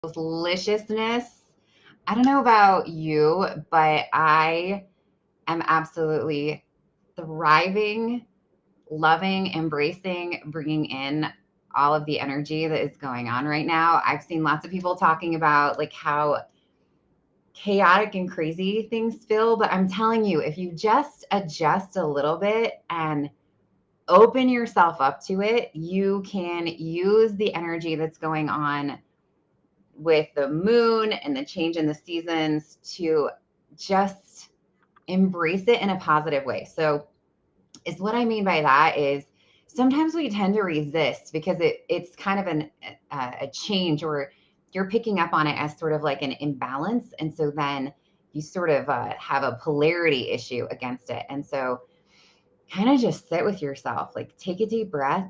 deliciousness. I don't know about you, but I am absolutely thriving, loving, embracing, bringing in all of the energy that is going on right now. I've seen lots of people talking about like how chaotic and crazy things feel, but I'm telling you, if you just adjust a little bit and open yourself up to it, you can use the energy that's going on with the moon and the change in the seasons to just embrace it in a positive way. So, is what I mean by that is sometimes we tend to resist because it's kind of a change, or you're picking up on it as sort of like an imbalance, and so then you sort of have a polarity issue against it. And so kind of just sit with yourself, like take a deep breath,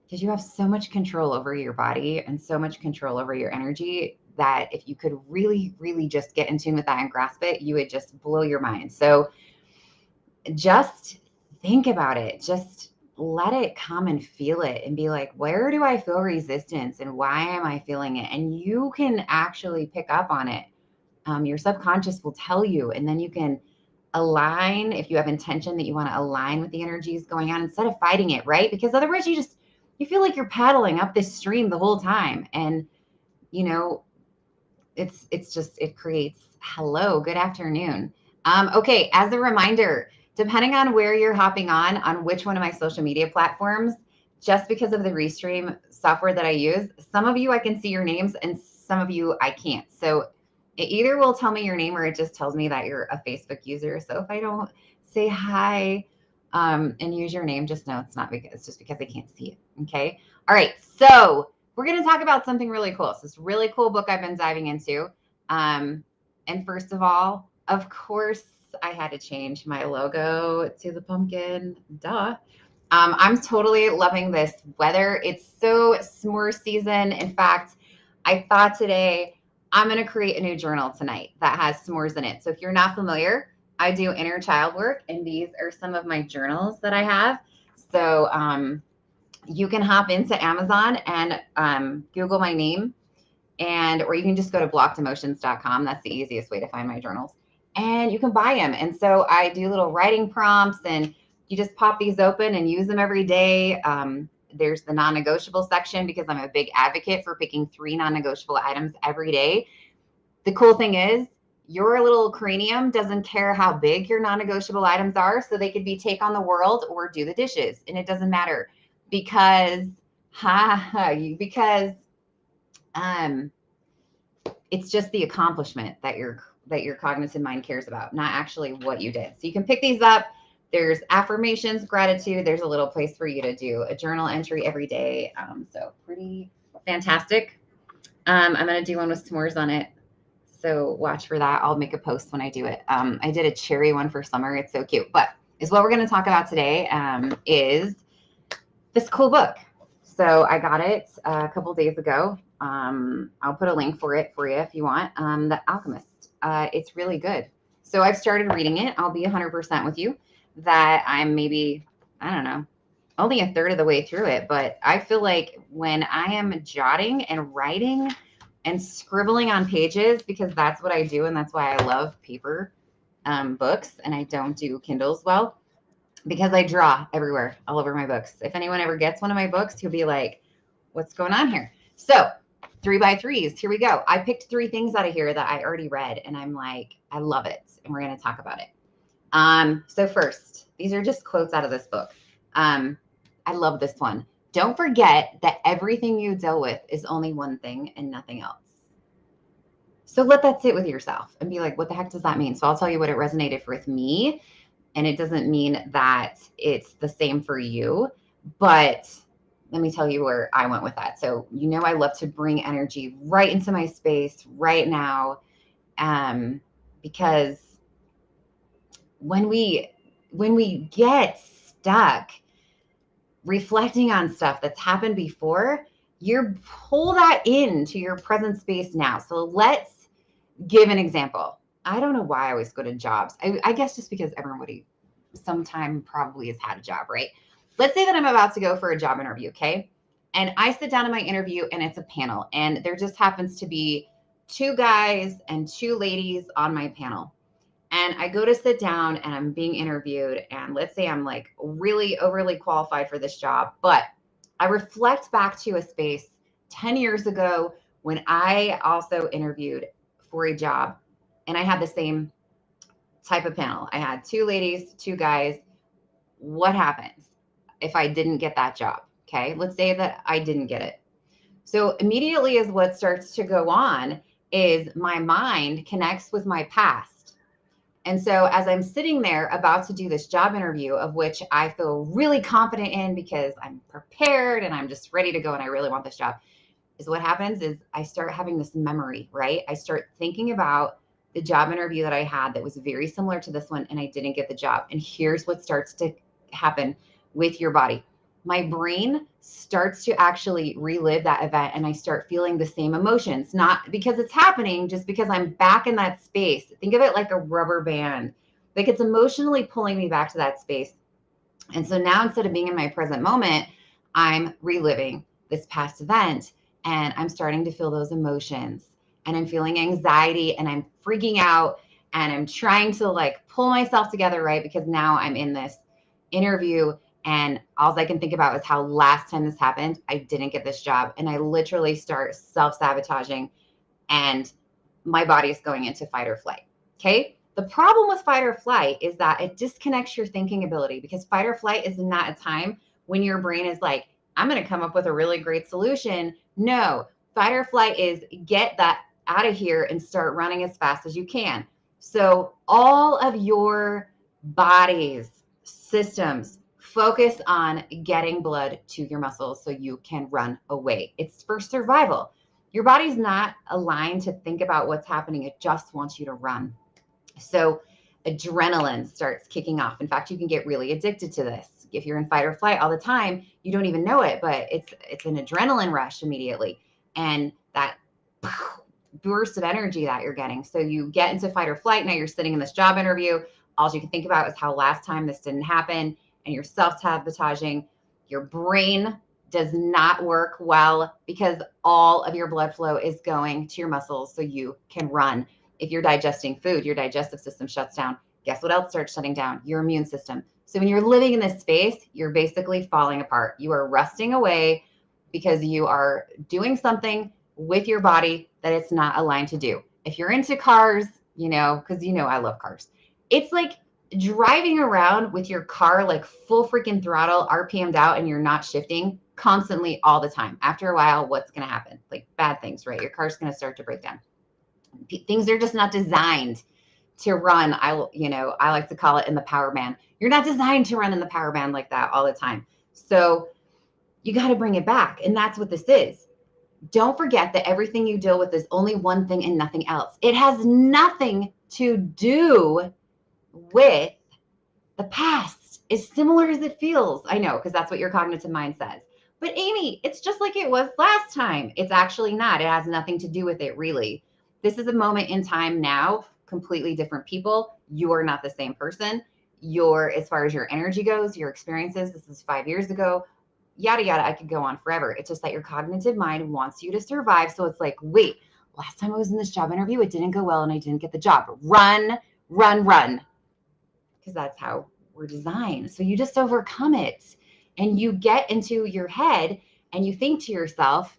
because you have so much control over your body and so much control over your energy that if you could really, really just get in tune with that and grasp it, you would just blow your mind. So just think about it. Just let it come and feel it and be like, where do I feel resistance and why am I feeling it? And you can actually pick up on it. Your subconscious will tell you, and then you can align if you have intention that you want to align with the energies going on instead of fighting it, right? Because otherwise you feel like you're paddling up this stream the whole time. And you know, it's just it creates hello, good afternoon. Okay, as a reminder, depending on where you're hopping on which one of my social media platforms, just because of the Restream software that I use, some of you I can see your names and some of you I can't. So it either will tell me your name or it just tells me that you're a Facebook user. So if I don't say hi and use your name, just know it's not because it's just because I can't see it. Okay. All right. So we're going to talk about something really cool. So this really cool book I've been diving into. And first of all, of course, I had to change my logo to the pumpkin. Duh. I'm totally loving this weather. It's so s'more season. In fact, I thought today I'm going to create a new journal tonight that has s'mores in it. So if you're not familiar, I do inner child work, and these are some of my journals that I have. So you can hop into Amazon and Google my name, and or you can just go to blockedemotions.com. That's the easiest way to find my journals, and you can buy them. And so I do little writing prompts, and you just pop these open and use them every day. There's the non-negotiable section because I'm a big advocate for picking 3 non-negotiable items every day. The cool thing is your little cranium doesn't care how big your non-negotiable items are. So they could be take on the world or do the dishes, and it doesn't matter because because um it's just the accomplishment that your cognitive mind cares about, not actually what you did. So you can pick these up. There's affirmations, gratitude. There's a little place for you to do a journal entry every day. So pretty fantastic. I'm going to do one with s'mores on it. So watch for that. I'll make a post when I do it. I did a cherry one for summer. It's so cute. But is what we're going to talk about today is this cool book. So I got it a couple days ago. I'll put a link for it for you if you want. The Alchemist. It's really good. So I've started reading it. I'll be 100% with you that I'm maybe, I don't know, only a third of the way through it. But I feel like when I am jotting and writing and scribbling on pages, because that's what I do and that's why I love paper books and I don't do Kindles well, because I draw everywhere, all over my books. If anyone ever gets one of my books, he'll be like, what's going on here? So 3x3s, here we go. I picked 3 things out of here that I already read, and I'm like, I love it, and we're going to talk about it. So first, these are just quotes out of this book. I love this one. Don't forget that everything you deal with is only one thing and nothing else. So let that sit with yourself and be like, what the heck does that mean? So I'll tell you what it resonated with me. And it doesn't mean that it's the same for you, but let me tell you where I went with that. So, I love to bring energy right into my space right now. Because when we get stuck reflecting on stuff that's happened before, you pull that into your present space now. So let's give an example. I don't know why I always go to jobs. I guess just because everybody sometime probably has had a job, right? Let's say that I'm about to go for a job interview, okay? And I sit down in my interview and it's a panel, and there just happens to be 2 guys and 2 ladies on my panel. And I go to sit down and I'm being interviewed. And let's say I'm like really overly qualified for this job, but I reflect back to a space 10 years ago when I also interviewed for a job and I had the same type of panel. I had 2 ladies, 2 guys. What happens if I didn't get that job? Okay, let's say that I didn't get it. So immediately as what starts to go on is my mind connects with my past. And so as I'm sitting there about to do this job interview, of which I feel really confident in because I'm prepared and I'm just ready to go and I really want this job, is what happens is I start having this memory, right? I start thinking about the job interview that I had that was very similar to this one and I didn't get the job. And here's what starts to happen with your body. My brain starts to actually relive that event and I start feeling the same emotions, not because it's happening, just because I'm back in that space. Think of it like a rubber band. Like it's emotionally pulling me back to that space. And so now instead of being in my present moment, I'm reliving this past event and I'm starting to feel those emotions and I'm feeling anxiety and I'm freaking out and I'm trying to like pull myself together, right? Because now I'm in this interview and all I can think about is how last time this happened, I didn't get this job. And I literally start self-sabotaging and my body is going into fight or flight. Okay. The problem with fight or flight is that it disconnects your thinking ability because fight or flight is not a time when your brain is like, I'm going to come up with a really great solution. No, fight or flight is get that out of here and start running as fast as you can. So all of your body's systems focus on getting blood to your muscles so you can run away. It's for survival. Your body's not aligned to think about what's happening. It just wants you to run. So adrenaline starts kicking off. In fact, you can get really addicted to this. If you're in fight or flight all the time, you don't even know it, but it's an adrenaline rush immediately. And that burst of energy that you're getting. So you get into fight or flight. Now you're sitting in this job interview. All you can think about is how last time this didn't happen and you're self-sabotaging. Your brain does not work well because all of your blood flow is going to your muscles so you can run. If you're digesting food, your digestive system shuts down. Guess what else starts shutting down? Your immune system. So when you're living in this space, you're basically falling apart. You are rusting away because you are doing something with your body that it's not aligned to do. If you're into cars, because I love cars. It's like driving around with your car like full freaking throttle, RPM'd out, and you're not shifting constantly all the time. After a while, what's going to happen? Like bad things, right? Your car's going to start to break down. Things are just not designed to run. I like to call it in the power band. You're not designed to run in the power band like that all the time. So you got to bring it back. And that's what this is. Don't forget that everything you deal with is only one thing and nothing else. It has nothing to do with the past, as similar as it feels. I know, because that's what your cognitive mind says. But Amy, it's just like it was last time. It's actually not. It has nothing to do with it, really. This is a moment in time now, completely different people. You are not the same person. As far as your energy goes, your experiences, this is 5 years ago, yada, yada. I could go on forever. It's just that your cognitive mind wants you to survive. So it's like, wait, last time I was in this job interview, it didn't go well and I didn't get the job. Run, run, run. Because that's how we're designed. So you just overcome it and you get into your head and you think to yourself,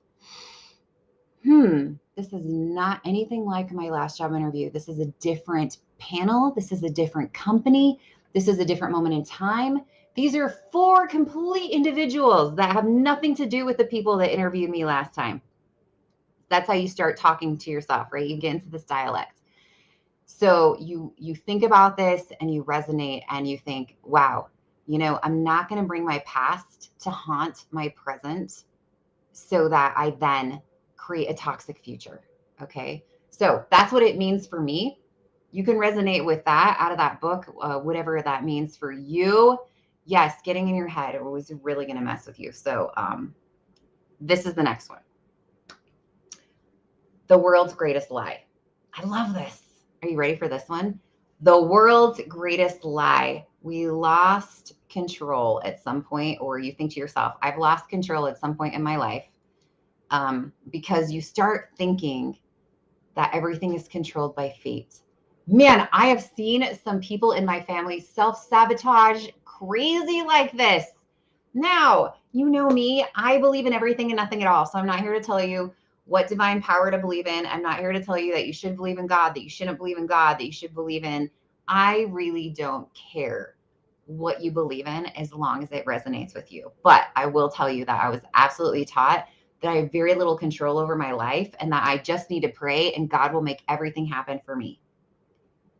this is not anything like my last job interview. This is a different panel. This is a different company. This is a different moment in time. These are 4 complete individuals that have nothing to do with the people that interviewed me last time. That's how you start talking to yourself, right? You get into this dialect. So you think about this and you resonate and you think, wow, I'm not going to bring my past to haunt my present so that I then create a toxic future. Okay. So that's what it means for me. You can resonate with that out of that book, whatever that means for you. Yes, getting in your head was really going to mess with you. So this is the next one. The world's greatest lie. I love this. Are you ready for this one? The world's greatest lie. we lost control at some point, or you think to yourself, I've lost control at some point in my life, because you start thinking that everything is controlled by fate. Man, I have seen some people in my family self-sabotage crazy like this. Now, you know me, I believe in everything and nothing at all. So I'm not here to tell you what divine power to believe in. I'm not here to tell you that you should believe in God, that you shouldn't believe in God, that you should believe in. I really don't care what you believe in as long as it resonates with you. But I will tell you that I was absolutely taught that I have very little control over my life and that I just need to pray and God will make everything happen for me.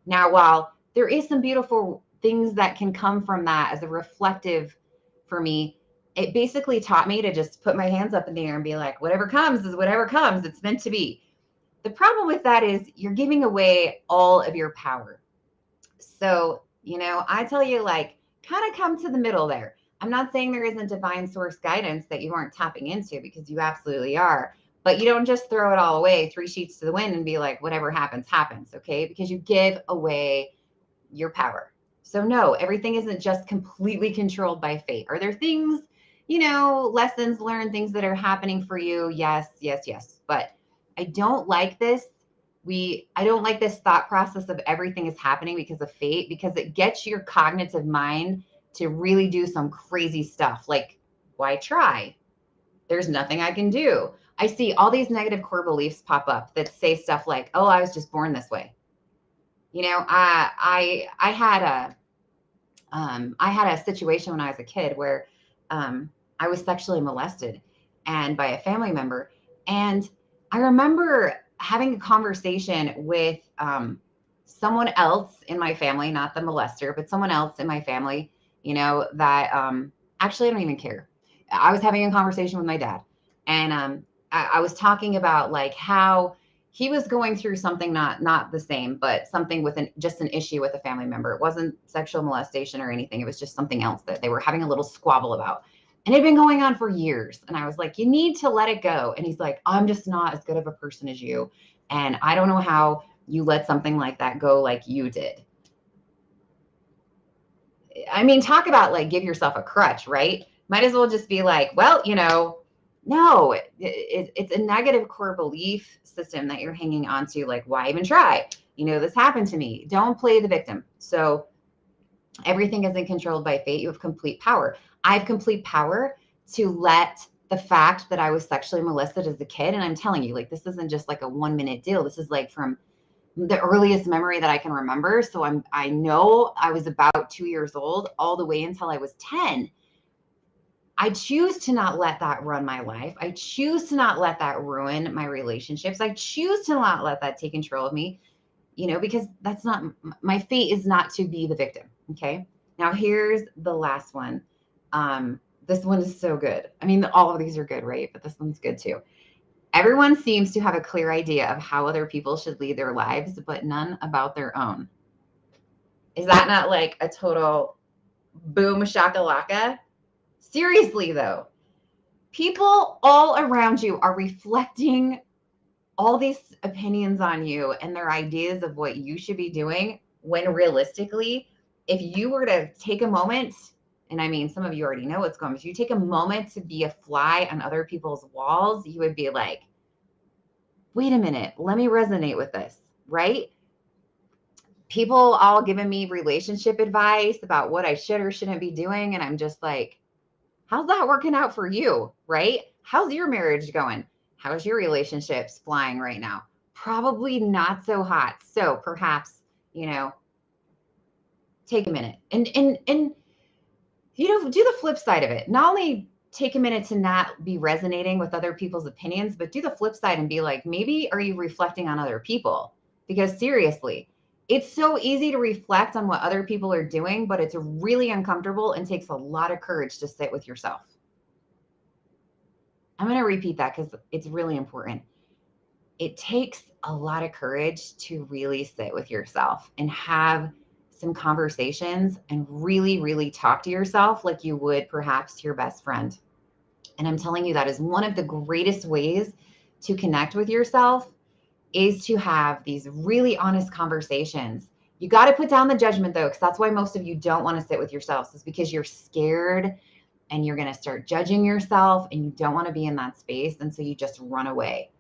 Now, while there is some beautiful things that can come from that as a reflective for me, it basically taught me to just put my hands up in the air and be like, whatever comes is whatever comes. It's meant to be. The problem with that is you're giving away all of your power. So, I tell you, like, kind of come to the middle there. I'm not saying there isn't divine source guidance that you aren't tapping into, because you absolutely are. But you don't just throw it all away, three sheets to the wind, and be like, whatever happens, happens. Okay. Because you give away your power. So, no, everything isn't just completely controlled by fate. Are there things, lessons learned, things that are happening for you? Yes, yes, yes. But I don't like this. I don't like this thought process of everything is happening because of fate, because it gets your cognitive mind to really do some crazy stuff. Like, why try? There's nothing I can do. I see all these negative core beliefs pop up that say stuff like, "Oh, I was just born this way." I had a situation when I was a kid where I was sexually molested and by a family member. And I remember having a conversation with someone else in my family, not the molester, but someone else in my family, that actually I don't even care. I was having a conversation with my dad, and I was talking about like how he was going through something not the same, but something with just an issue with a family member. It wasn't sexual molestation or anything. It was just something else that they were having a little squabble about. And it had been going on for years. And I was like, you need to let it go. And he's like, I'm just not as good of a person as you. And I don't know how you let something like that go like you did. I mean, talk about like give yourself a crutch, right? Might as well just be like, well, no, it's a negative core belief system that you're hanging on to. Like, why even try? This happened to me. Don't play the victim. So everything isn't controlled by fate. You have complete power. I have complete power to let the fact that I was sexually molested as a kid. And I'm telling you, like, this isn't just like a 1 minute deal. This is like from the earliest memory that I can remember. So I know I was about 2 years old all the way until I was 10. I choose to not let that run my life. I choose to not let that ruin my relationships. I choose to not let that take control of me, because that's not my fate is not to be the victim. Okay. Now here's the last one. This one is so good. I mean, all of these are good, right? But this one's good too. Everyone seems to have a clear idea of how other people should lead their lives, but none about their own. Is that not like a total boom shakalaka? Seriously, though, people all around you are reflecting all these opinions on you and their ideas of what you should be doing, when realistically, if you were to take a moment, and I mean, some of you already know what's going on, if you take a moment to be a fly on other people's walls, you would be like, wait a minute, let me resonate with this, right? People all giving me relationship advice about what I should or shouldn't be doing. And I'm just like, how's that working out for you, right? How's your marriage going? How's your relationships flying right now? Probably not so hot. So perhaps, take a minute and do the flip side of it. Not only take a minute to not be resonating with other people's opinions, but do the flip side and be like, maybe are you reflecting on other people? Because seriously, it's so easy to reflect on what other people are doing, but it's really uncomfortable and takes a lot of courage to sit with yourself. I'm going to repeat that because it's really important. It takes a lot of courage to really sit with yourself and have some conversations and really, really talk to yourself like you would perhaps to your best friend. And I'm telling you, that is one of the greatest ways to connect with yourself, is to have these really honest conversations You got to put down the judgment though, because that's why most of you don't want to sit with yourselves, is because you're scared and you're going to start judging yourself and you don't want to be in that space. And so you just run away.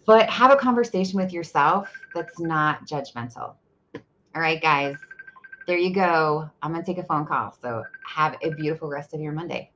But have a conversation with yourself that's not judgmental. All right, guys, there you go. I'm going to take a phone call. So have a beautiful rest of your Monday.